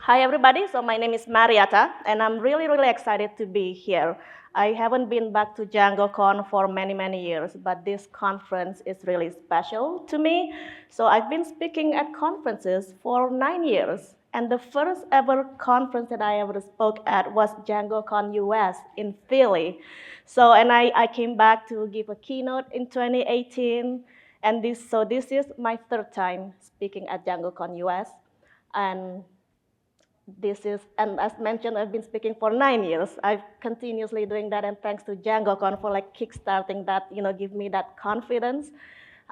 Hi everybody, so my name is Mariatta and I'm really excited to be here. I haven't been back to DjangoCon for many years, but this conference is really special to me. So I've been speaking at conferences for 9 years, and the first ever conference that I ever spoke at was DjangoCon US in Philly. And I came back to give a keynote in 2018, and this is my third time speaking at DjangoCon US. And and as mentioned, I've been speaking for 9 years. I've continuously doing that, and thanks to DjangoCon for like kickstarting that, give me that confidence.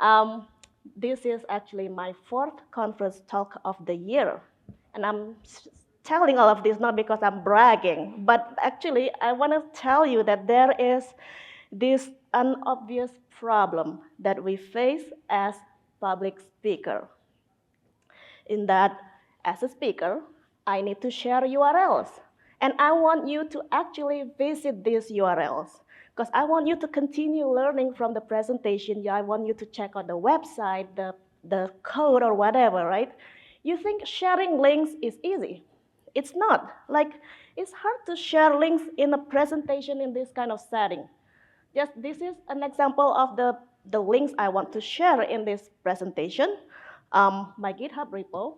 Um, this is actually my fourth conference talk of the year, and I'm telling all of this not because I'm bragging, but actually I want to tell you that there is this unobvious problem that we face as public speaker. In that, as a speaker, I need to share URLs. And I want you to actually visit these URLs because I want you to continue learning from the presentation. I want you to check out the website, the code or whatever, right? You think sharing links is easy. It's not. Like, it's hard to share links in a presentation in this kind of setting. This is an example of the links I want to share in this presentation. My GitHub repo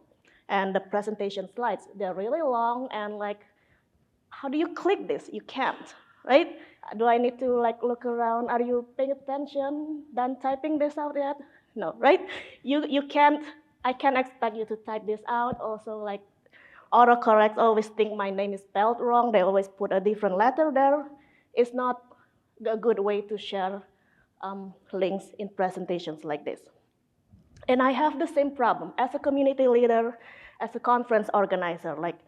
and the presentation slides, they're really long and like, how do you click this? You can't, right? Do I need to like look around? Are you paying attention? Done typing this out yet? No, right? You can't, I can't expect you to type this out. Also like autocorrect always think my name is spelled wrong. They always put a different letter there. It's not a good way to share links in presentations like this. And I have the same problem as a community leader, as a conference organizer. Like,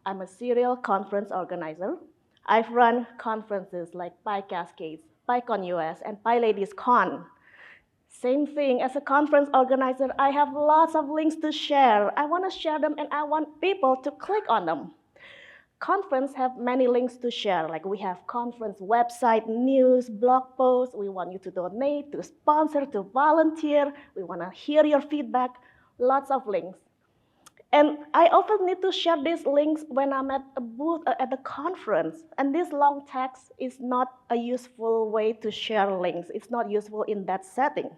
I'm a serial conference organizer. I've run conferences like PyCascades, PyCon US, and PyLadiesCon. Same thing, as a conference organizer, I have lots of links to share. I want to share them and I want people to click on them. Conference have many links to share, like we have conference website, news, blog posts. We want you to donate, to sponsor, to volunteer. We want to hear your feedback, lots of links. And I often need to share these links when I'm at a booth at a conference. And this long text is not a useful way to share links. It's not useful in that setting.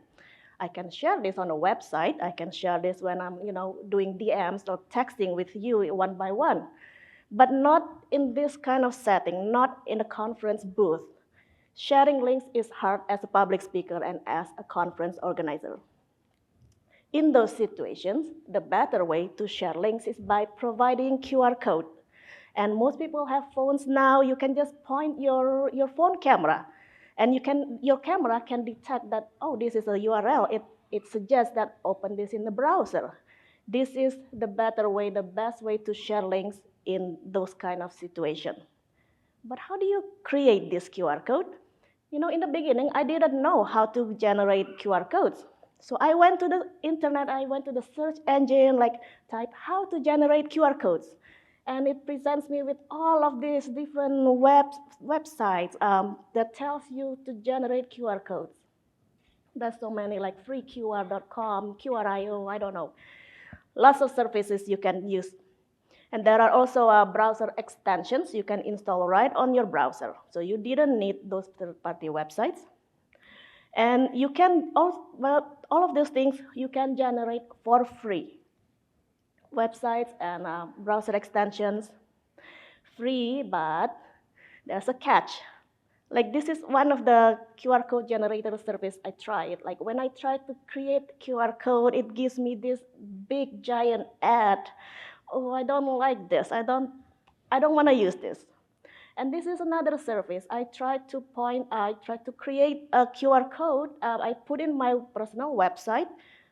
I can share this on a website. I can share this when I'm doing DMs or texting with you one by one. But not in this kind of setting, not in a conference booth. Sharing links is hard as a public speaker and as a conference organizer. In those situations, the better way to share links is by providing QR code. And most people have phones now. You can just point your phone camera, and your camera can detect that, oh, this is a URL. It suggests that open this in the browser. This is the better way, the best way to share links in those kind of situations. But how do you create this QR code? In the beginning, I didn't know how to generate QR codes. So I went to the internet, I went to the search engine, like type how to generate QR codes. And it presents me with all of these different websites that tells you to generate QR codes. There's so many, like freeqr.com, QRIO, I don't know. Lots of services you can use. And there are also browser extensions you can install right on your browser. So you didn't need those third-party websites. And you can, all of those things you can generate for free. Websites and browser extensions, free, but there's a catch. Like this is one of the QR code generator service I tried. Like when I tried to create QR code, it gives me this big giant ad. Oh, I don't like this. I don't want to use this. And this is another service. I tried to create a QR code. I put in my personal website,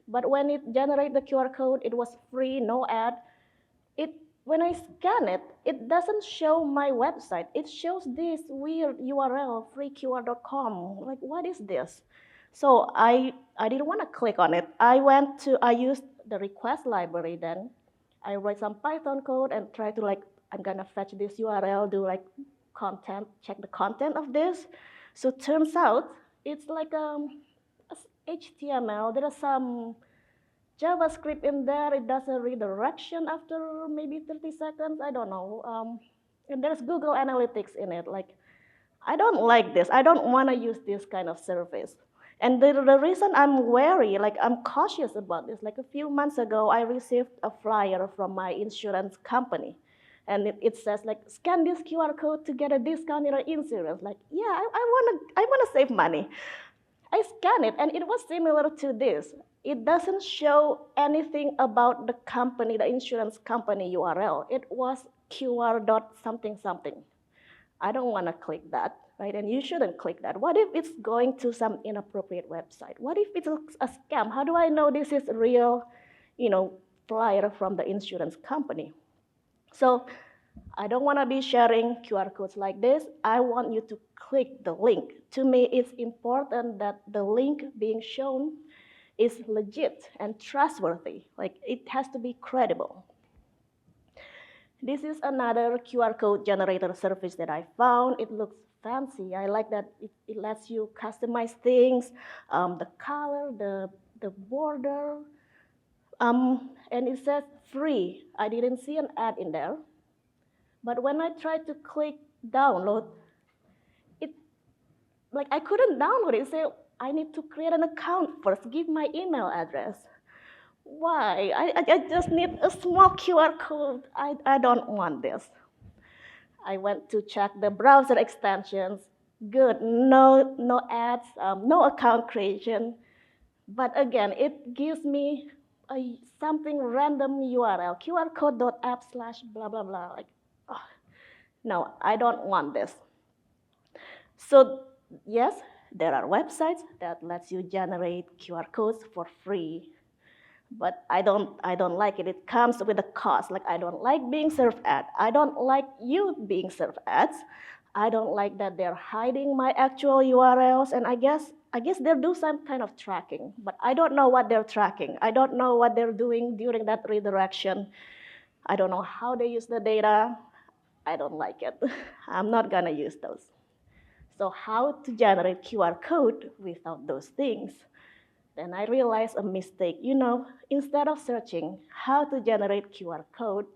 but when it generated the QR code, it was free, no ad. When I scan it, it doesn't show my website. It shows this weird URL, freeqr.com. Like, what is this? So I didn't want to click on it. I used the request library then. I write some Python code and try to I'm gonna fetch this URL, do content, check the content of this. So turns out it's like HTML. There are some JavaScript in there. It does a redirection after maybe 30 seconds. I don't know. And there's Google Analytics in it. Like, I don't like this. I don't want to use this kind of service. And the reason I'm wary, like I'm cautious about this, like a few months ago, I received a flyer from my insurance company. And it says like, scan this QR code to get a discount in your insurance. Like, yeah, I wanna save money. I scanned it and it was similar to this. It doesn't show anything about the company, the insurance company URL. It was QR dot something something. I don't want to click that, right? And you shouldn't click that. What if it's going to some inappropriate website? What if it's a scam? How do I know this is real, flyer from the insurance company? So I don't want to be sharing QR codes like this. I want you to click the link. To me, it's important that the link being shown is legit and trustworthy. Like, it has to be credible. This is another QR code generator service that I found. It looks fancy. I like that it lets you customize things, the color, the border, and it says free. I didn't see an ad in there. But when I tried to click download, I couldn't download it. It said, I need to create an account first, give my email address. Why? I just need a small QR code. I don't want this. I went to check the browser extensions. Good, no ads, no account creation. But again, it gives me something random URL, qrcode.app/ blah, blah, blah. Like, oh, no, I don't want this. So yes, there are websites that lets you generate QR codes for free. But I don't like it. It comes with a cost. Like, I don't like being served ads. I don't like you being served ads. I don't like that they're hiding my actual URLs. And I guess they do some kind of tracking, but I don't know what they're tracking. I don't know what they're doing during that redirection. I don't know how they use the data. I don't like it. I'm not gonna use those. So how to generate QR code without those things? Then I realized a mistake. Instead of searching how to generate QR code,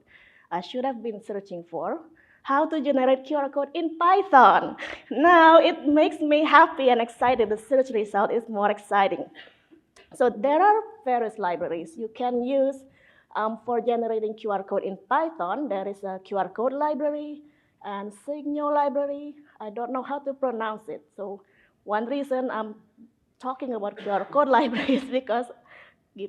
I should have been searching for how to generate QR code in Python. Now it makes me happy and excited. The search result is more exciting. So there are various libraries you can use for generating QR code in Python. There is a QR code library and Signal library. I don't know how to pronounce it. So one reason I'm talking about QR code libraries because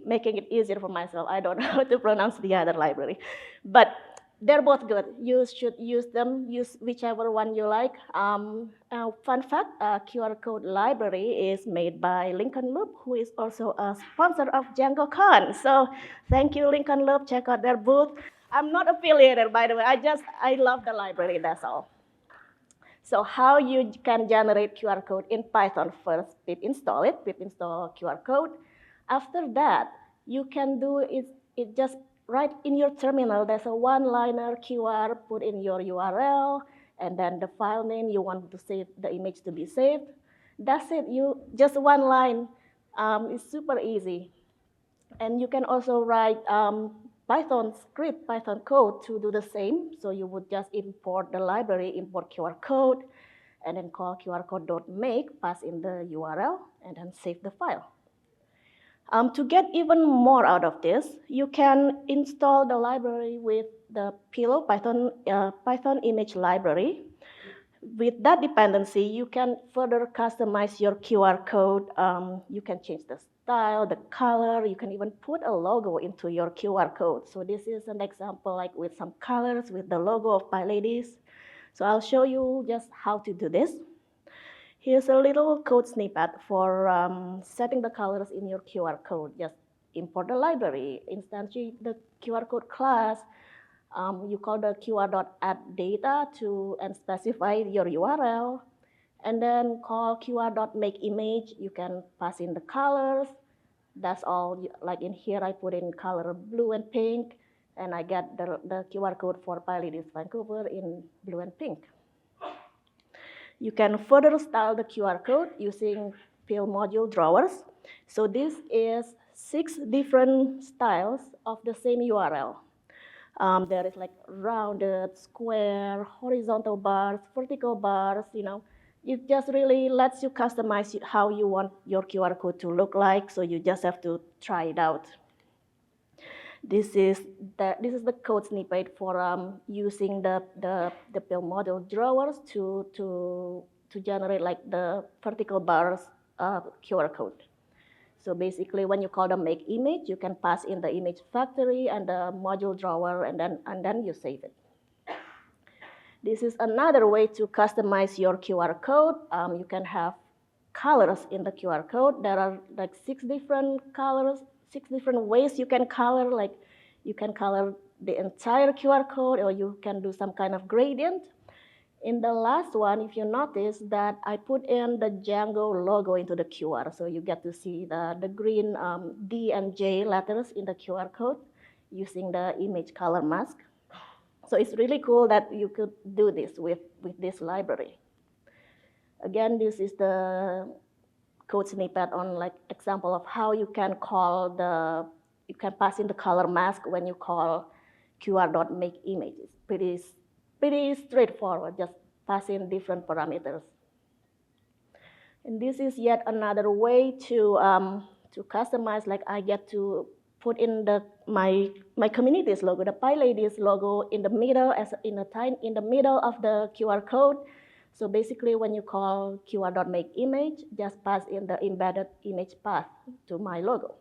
making it easier for myself. I don't know how to pronounce the other library. But they're both good. You should use them. Use whichever one you like. Fun fact, QR code library is made by Lincoln Loop, who is also a sponsor of DjangoCon. So thank you, Lincoln Loop. Check out their booth. I'm not affiliated, by the way. I love the library, that's all. So how you can generate QR code in Python first, pip install it, pip install QR code. After that, you can do it just right in your terminal. There's a one-liner QR, put in your URL, and then the file name you want to save the image to be saved. That's it, just one line. It's super easy. And you can also write Python script, Python code to do the same. So you would just import the library, import QR code, and then call qrcode.make, pass in the URL, and then save the file. To get even more out of this, you can install the library with the Pillow Python image library. With that dependency, you can further customize your QR code. You can change the style, the color. You can even put a logo into your QR code. So this is an example, like with some colors, with the logo of PyLadies. So I'll show you just how to do this. Here's a little code snippet for setting the colors in your QR code. Just import the library, instantiate the QR code class. You call the qr.addData and specify your URL. And then call qr.makeImage. You can pass in the colors. That's all. Like in here, I put in color blue and pink. And I get the QR code for PyLadies Vancouver in blue and pink. You can further style the QR code using fill module drawers. So this is 6 different styles of the same URL. There is like rounded, square, horizontal bars, vertical bars, It just really lets you customize how you want your QR code to look like, so you just have to try it out. This is the code snippet for using the pill model drawers to generate like the vertical bars QR code. So basically, when you call the make image, you can pass in the image factory and the module drawer, and then you save it. This is another way to customize your QR code. You can have colors in the QR code. There are like 6 different colors, 6 different ways you can color. Like you can color the entire QR code, or you can do some kind of gradient. In the last one, if you notice that I put in the Django logo into the QR, so you get to see the green D and J letters in the QR code using the image color mask. So it's really cool that you could do this with this library. Again, this is the code snippet on like example of how you can you can pass in the color mask when you call QR.makeImage. It's pretty straightforward, just pass in different parameters. And this is yet another way to customize, like I get to put in my community's logo, the PyLadies logo in the middle, in the middle of the QR code. So basically, when you call QR.makeImage, just pass in the embedded image path to my logo.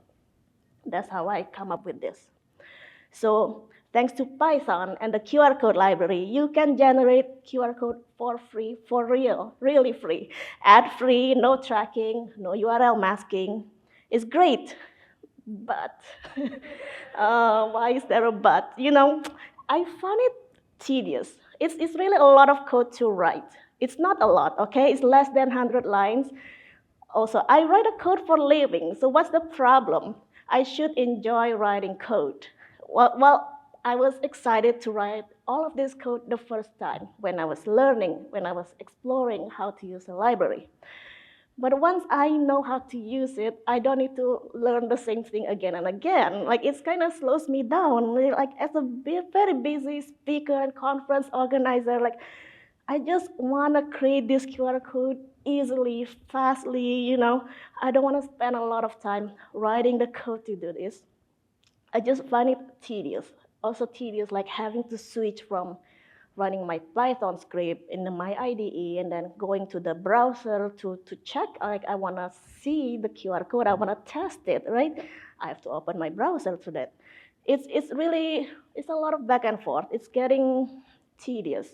That's how I come up with this. So thanks to Python and the QR code library, you can generate QR code for free, for real, really free. Ad-free, no tracking, no URL masking. It's great, but why is there a but? I find it tedious. It's really a lot of code to write. It's not a lot, okay? It's less than 100 lines. Also, I write a code for a living, so what's the problem? I should enjoy writing code. Well, I was excited to write all of this code the first time when I was learning, when I was exploring how to use a library. But once I know how to use it, I don't need to learn the same thing again and again. Like it kind of slows me down. Like as a very busy speaker and conference organizer, like I just want to create this QR code easily, fastly, I don't want to spend a lot of time writing the code to do this. I just find it tedious. Also tedious, like having to switch from running my Python script in my IDE and then going to the browser to check, like I want to see the QR code, I want to test it, right? I have to open my browser to that. It's a lot of back and forth. It's getting tedious.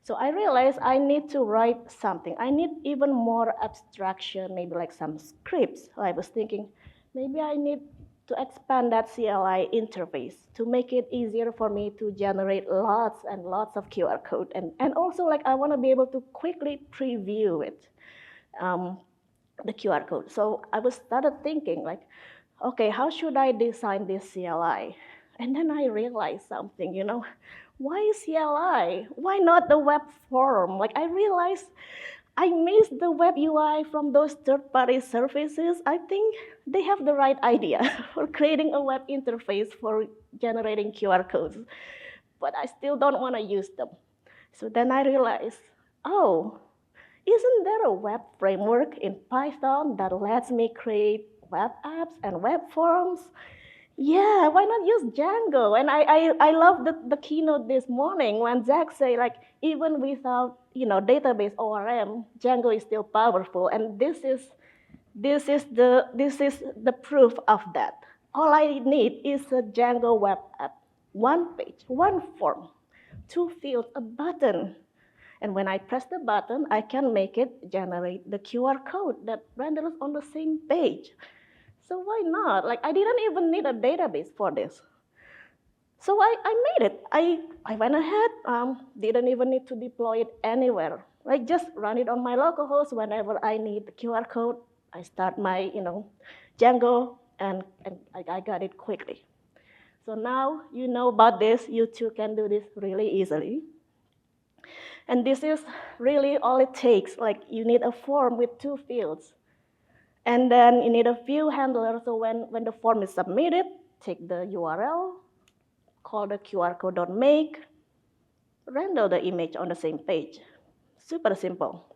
So I realized I need to write something. I need even more abstraction, maybe like some scripts. I was thinking, maybe I need to expand that CLI interface to make it easier for me to generate lots and lots of QR code. And also, like, I want to be able to quickly preview it, the QR code. So I started thinking, like, okay, how should I design this CLI? And then I realized something, why CLI? Why not the web form? Like, I realized I missed the web UI from those third-party services. I think they have the right idea for creating a web interface for generating QR codes, but I still don't want to use them. So then I realized, oh, isn't there a web framework in Python that lets me create web apps and web forms? Yeah, why not use Django? And I love the keynote this morning when Zach said, like, even without database ORM, Django is still powerful. And this is the proof of that. All I need is a Django web app, 1 page, 1 form, 2 fields, a button. And when I press the button, I can make it generate the QR code that renders on the same page. So why not? Like, I didn't even need a database for this. So I made it. I went ahead, didn't even need to deploy it anywhere. Like, just run it on my localhost whenever I need the QR code. I start my, Django, and I got it quickly. So now you know about this. You too can do this really easily. And this is really all it takes. Like, you need a form with 2 fields. And then you need a view handler. So when the form is submitted, take the URL, call the QR code.make, render the image on the same page. Super simple.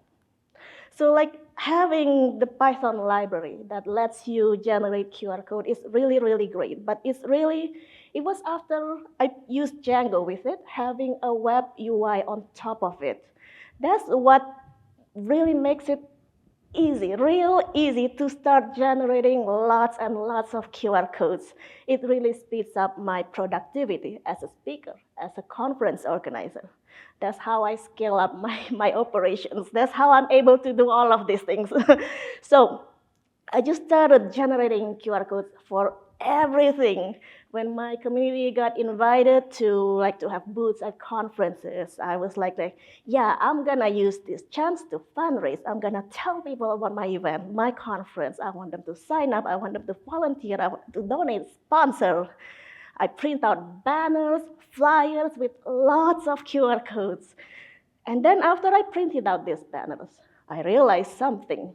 So like having the Python library that lets you generate QR code is really, really great. But it was after I used Django with it, having a web UI on top of it. That's what really makes it easy, real easy to start generating lots and lots of QR codes. It really speeds up my productivity as a speaker, as a conference organizer. That's how I scale up my operations. That's how I'm able to do all of these things. So I just started generating QR codes for everything. When my community got invited to have booths at conferences, I was like, yeah, I'm gonna use this chance to fundraise. I'm gonna tell people about my event, my conference. I want them to sign up. I want them to volunteer. I want to donate, sponsor. I print out banners, flyers with lots of QR codes. And then after I printed out these banners, I realized something.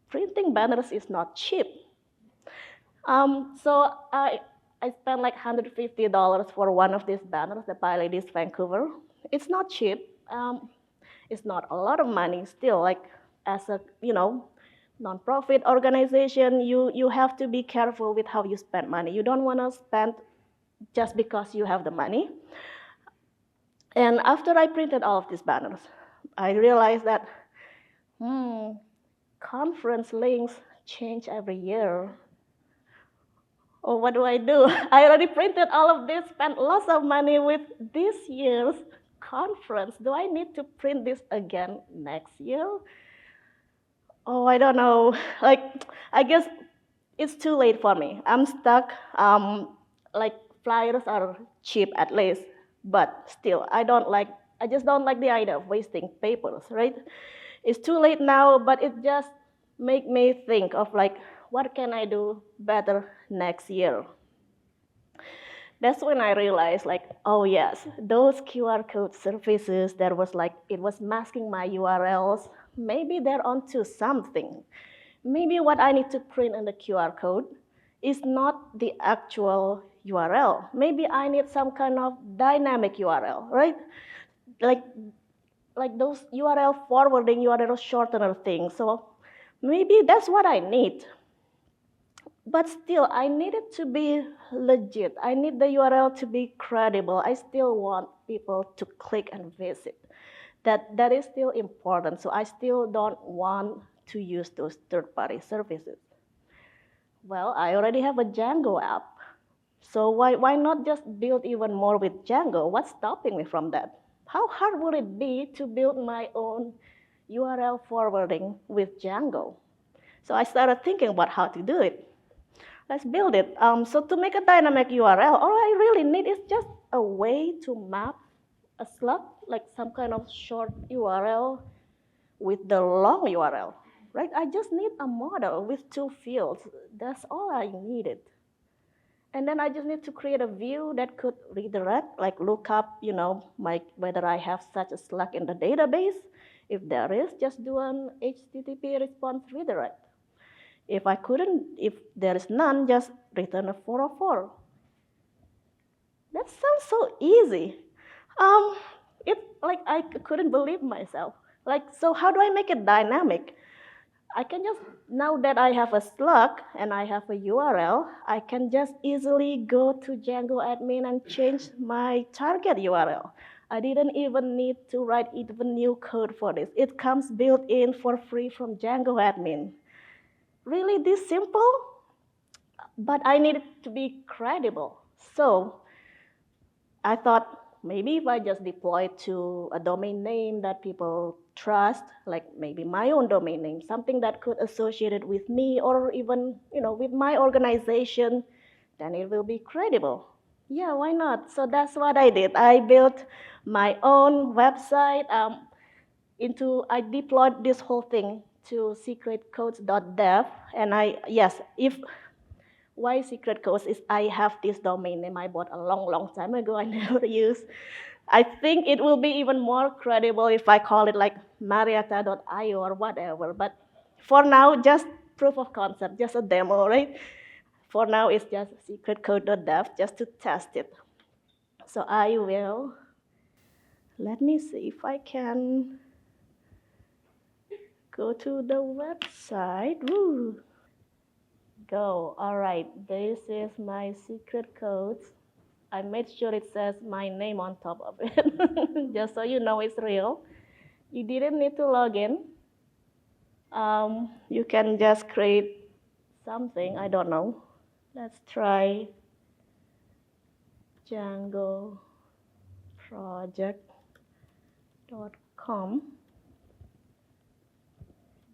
Printing banners is not cheap. So I spent like $150 for one of these banners, the Pie Ladies Vancouver. It's not cheap. It's not a lot of money still. Like as a nonprofit organization, you have to be careful with how you spend money. You don't want to spend just because you have the money. And after I printed all of these banners, I realized that conference links change every year. Oh, what do? I already printed all of this, spent lots of money with this year's conference. Do I need to print this again next year? Oh, I don't know. I guess it's too late for me. I'm stuck. Like flyers are cheap at least, but still, I just don't like the idea of wasting papers, right? It's too late now, but it just make me think of what can I do better next year? That's when I realized oh yes, those QR code services that was it was masking my URLs, maybe they're onto something. Maybe what I need to print in the QR code is not the actual URL. Maybe I need some kind of dynamic URL, right? Like those URL forwarding, URL shortener things. So maybe that's what I need. But still, I need it to be legit. I need the URL to be credible. I still want people to click and visit. That is still important. So I still don't want to use those third-party services. Well, I already have a Django app. So why not just build even more with Django? What's stopping me from that? How hard would it be to build my own URL forwarding with Django? So I started thinking about how to do it. Let's build it. So to make a dynamic URL, all I really need is just a way to map a slug, like some kind of short URL with the long URL, right? I just need a model with 2 fields. That's all I needed. And then I just need to create a view that could redirect, like look up, whether I have such a slug in the database. If there is, just do an HTTP response redirect. If there is none, just return a 404. That sounds so easy. I couldn't believe myself. So how do I make it dynamic? I can just, now that I have a slug and I have a URL, I can just easily go to Django admin and change my target URL. I didn't even need to write even new code for this. It comes built in for free from Django admin. Really this simple? But I needed to be credible. So I thought, maybe if I just deploy to a domain name that people trust, like maybe my own domain name, something that could associate it with me or even with my organization, then it will be credible. Yeah, why not? So that's what I did. I built my own website. I deployed this whole thing to secretcodes.dev, and why secret codes is I have this domain name I bought a long time ago I never used. I think it will be even more credible if I call it like Mariatta.io or whatever. But for now, just proof of concept, just a demo, right? For now, it's just secretcode.dev just to test it. So I will, let me see if I can go to the website. Woo. Go. All right, this is my secret code. I made sure it says my name on top of it, just so you know it's real. You didn't need to log in. You can just create something, I don't know. Let's try DjangoProject.com.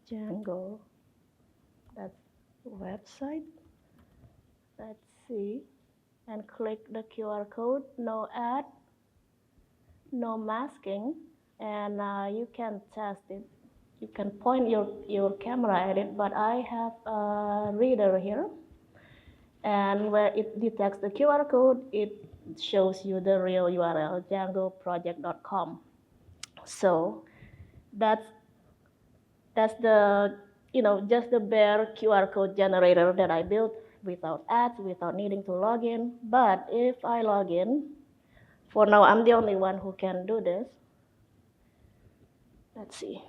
Django, that's the website. Let's see, and click the QR code, no ad, no masking, and you can test it. You can point your camera at it, but I have a reader here. And where it detects the QR code, it shows you the real URL, DjangoProject.com. So that's the, just the bare QR code generator that I built without ads, without needing to log in. But if I log in, for now, I'm the only one who can do this. Let's see.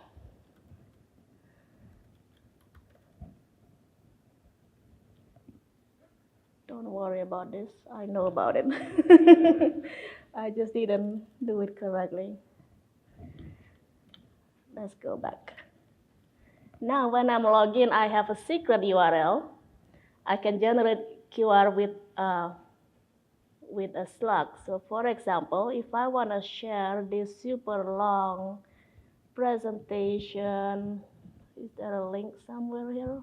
Don't worry about this. I know about it. I just didn't do it correctly. Let's go back. Now, when I'm logged in, I have a secret URL. I can generate QR with a slug. So, for example, if I want to share this super long presentation, is there a link somewhere here?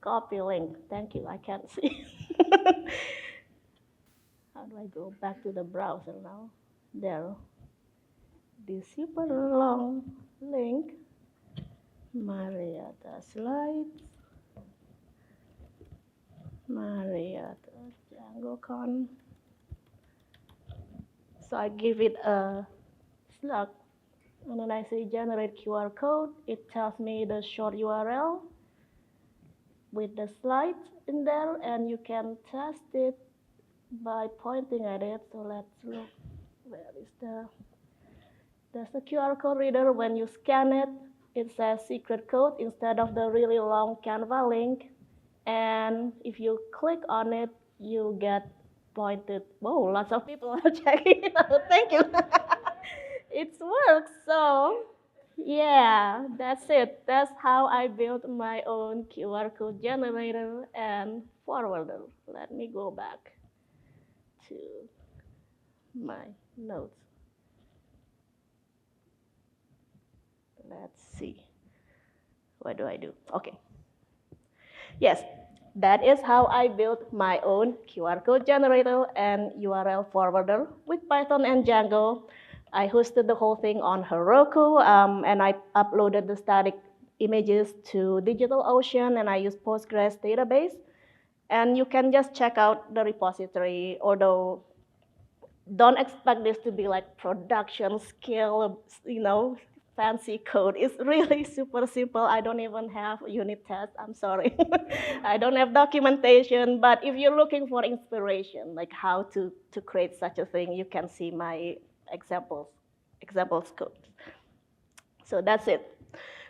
Copy link. Thank you. I can't see. How do I go back to the browser now? There. This super long link. Mariatta slides. Mariatta DjangoCon. So I give it a slug. And then I say generate QR code. It tells me the short URL with the slides in there, and you can test it by pointing at it. So let's look, where is there's the QR code reader. When you scan it, it says secret code instead of the really long Canva link. And if you click on it, you get pointed. Whoa, lots of people are checking it out. Thank you. It works, so yeah, that's it. That's how I built my own QR code generator and forwarder. Let me go back to my notes. Let's see. What do I do? Okay. Yes, that is how I built my own QR code generator and URL forwarder with Python and Django. I hosted the whole thing on Heroku, and I uploaded the static images to DigitalOcean, and I used Postgres database. And you can just check out the repository, although don't expect this to be like production scale, fancy code. It's really super simple. I don't even have unit tests. I'm sorry. I don't have documentation, but if you're looking for inspiration, like how to create such a thing, you can see my examples code. So that's it.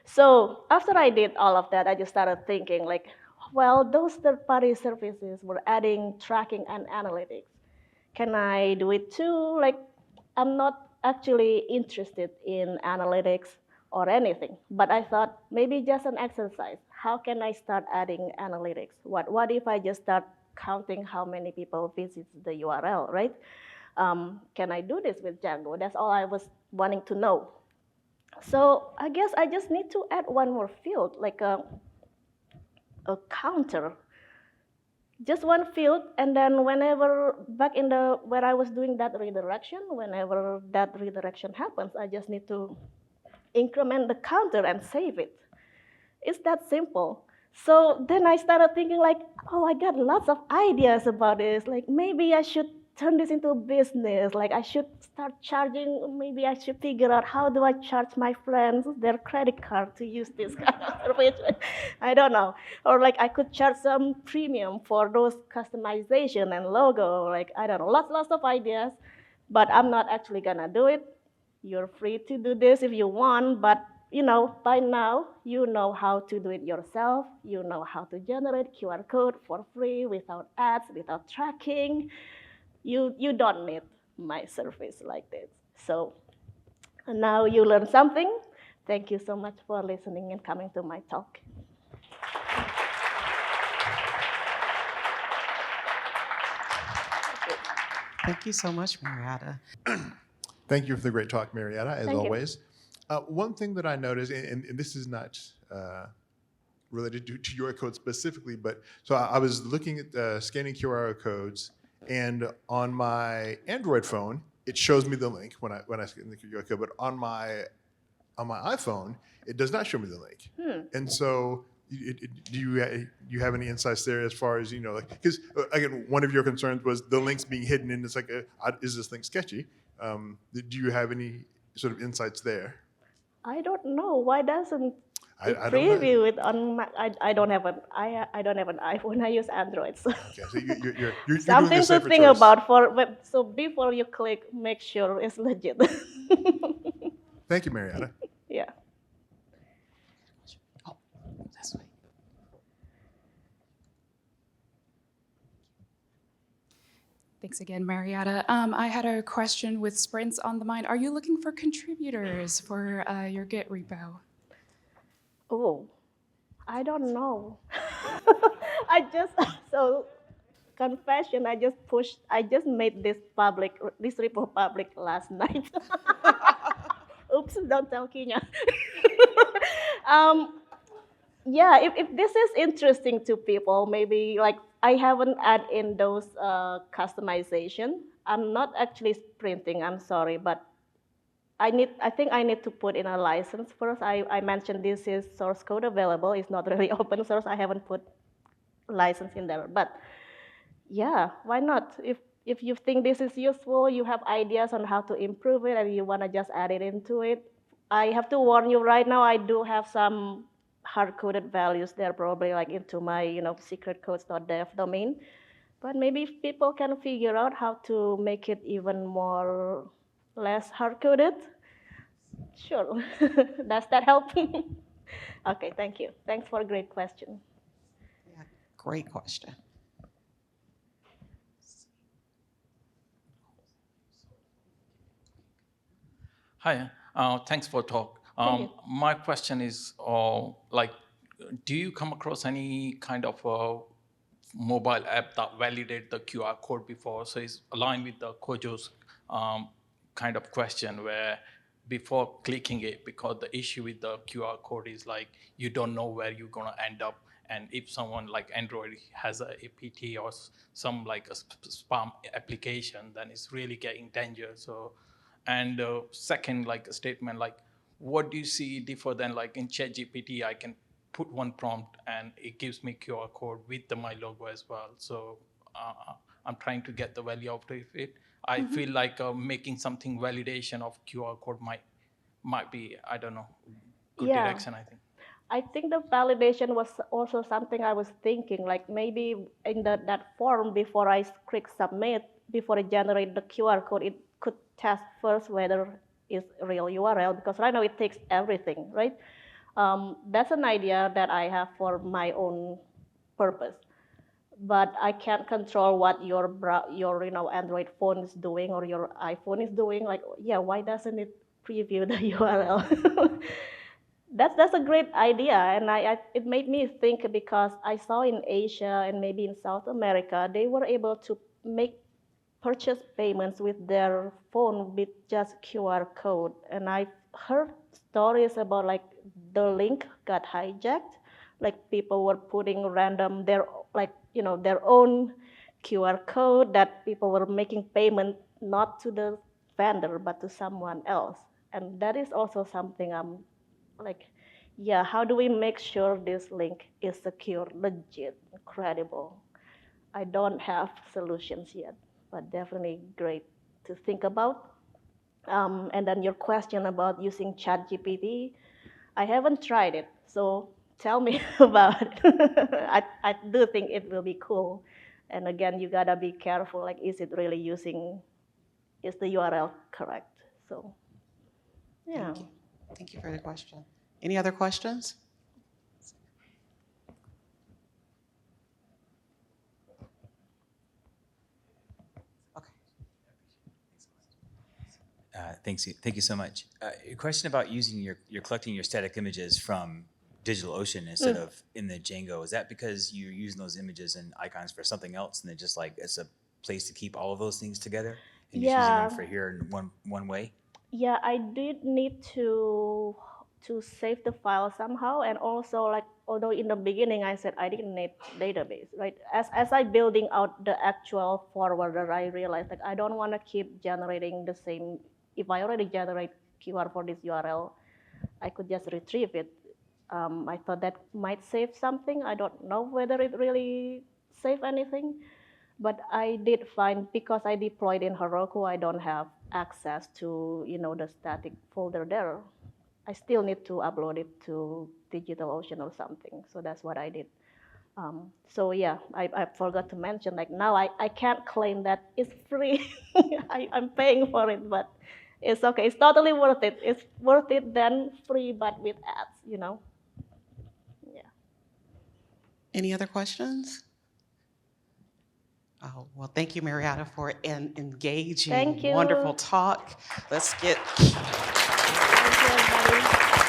So after I did all of that, I just started thinking like, well, those third-party services were adding tracking and analytics. Can I do it too? Like, I'm not actually interested in analytics or anything, but I thought maybe just an exercise. How can I start adding analytics? What if I just start counting how many people visit the URL, right? Can I do this with Django? That's all I was wanting to know. So I guess I just need to add one more field, like a counter. Just one field, and then whenever back in where I was doing that redirection, whenever that redirection happens, I just need to increment the counter and save it. It's that simple. So then I started thinking like, oh, I got lots of ideas about this. Like maybe I should turn this into a business. Like I should start charging. Maybe I should figure out how do I charge my friends their credit card to use this kind of service. I don't know. Or like I could charge some premium for those customization and logo. Like I don't know, lots of ideas, but I'm not actually gonna do it. You're free to do this if you want, but by now, you know how to do it yourself. You know how to generate QR code for free without ads, without tracking. You don't need my service like this. So now you learn something. Thank you so much for listening and coming to my talk. Thank you so much, Mariatta. Thank you for the great talk, Mariatta, as Thank you. always. One thing that I noticed, and this is not related to QR code specifically, but so I was looking at scanning QR codes, and on my Android phone, it shows me the link when I scan the QR code, but on my iPhone, it does not show me the link. And so, do you have any insights there as far as because again, one of your concerns was the links being hidden, and it's like, is this link sketchy? Do you have any sort of insights there? I don't know. Why doesn't I don't preview it on my? I don't have an iPhone. I use Android. So. Okay, so you're doing Something a to safer think choice. about so before you click, make sure it's legit. Thank you, Mariatta. Yeah. Oh, this way. Thanks again, Mariatta. I had a question with sprints on the mind. Are you looking for contributors for your Git repo? Oh, I don't know. So confession, I just made this repo public last night. Oops, don't tell Kenya. Yeah, if this is interesting to people, maybe like I haven't added in those customization. I'm not actually sprinting, I'm sorry, but I think I need to put in a license first. I mentioned this is source code available. It's not really open source. I haven't put license in there, but yeah, why not? If you think this is useful, you have ideas on how to improve it, and you want to just add it into it. I have to warn you right now, I do have some hard-coded values there, probably like into my secret codes.dev domain. But maybe if people can figure out how to make it even more less hard-coded, sure. Does that help? Okay, thank you. Thanks for a great question. Yeah, great question. Hi, thanks for talk. Thank you. My question is, do you come across any kind of mobile app that validate the QR code before? So it's aligned with the Kojo's kind of question where before clicking it, because the issue with the QR code is like, you don't know where you're gonna end up. And if someone like Android has a APT or some like a spam application, then it's really getting danger. So, and second, like a statement, like what do you see differ than like in ChatGPT, I can put one prompt and it gives me QR code with my logo as well. So I'm trying to get the value out of it. I feel like making something validation of QR code might be, I don't know, good direction, I think. I think the validation was also something I was thinking, like maybe in that form before I click submit, before I generate the QR code, it could test first whether it's real URL, because right now it takes everything, right? That's an idea that I have for my own purpose. But I can't control what your Android phone is doing or your iPhone is doing. Like, yeah, why doesn't it preview the URL? That's a great idea, and it made me think, because I saw in Asia and maybe in South America, they were able to make purchase payments with their phone with just QR code, and I heard stories about like the link got hijacked, like people were putting random their own QR code that people were making payment not to the vendor but to someone else, and that is also something I'm like, yeah, how do we make sure this link is secure, legit, credible? I don't have solutions yet. but definitely great to think about. And then your question about using ChatGPT, I haven't tried it, so tell me about it. I do think it will be cool. And again, you gotta be careful, like, is it really is the URL correct? So, yeah. Thank you. Thank you for the question. Any other questions? Okay. Thank you so much. A question about you're collecting your static images from DigitalOcean instead of in the Django. Is that because you're using those images and icons for something else, and they're just like it's a place to keep all of those things together, and just using them for here in one way? Yeah, I did need to save the file somehow, and also, like, although in the beginning I said I didn't need database, right? As I building out the actual forwarder, I realized, like, I don't want to keep generating the same. If I already generate QR for this URL, I could just retrieve it. I thought that might save something. I don't know whether it really saved anything. But I did find, because I deployed in Heroku, I don't have access to, the static folder there. I still need to upload it to DigitalOcean or something. So that's what I did. So yeah, I forgot to mention, like, now I can't claim that it's free. I'm paying for it, but it's okay. It's totally worth it. It's worth it than free, but with ads, Yeah. Any other questions? Oh, well, thank you, Mariatta, for an engaging, Thank you. wonderful talk. Let's get Thank you, everybody.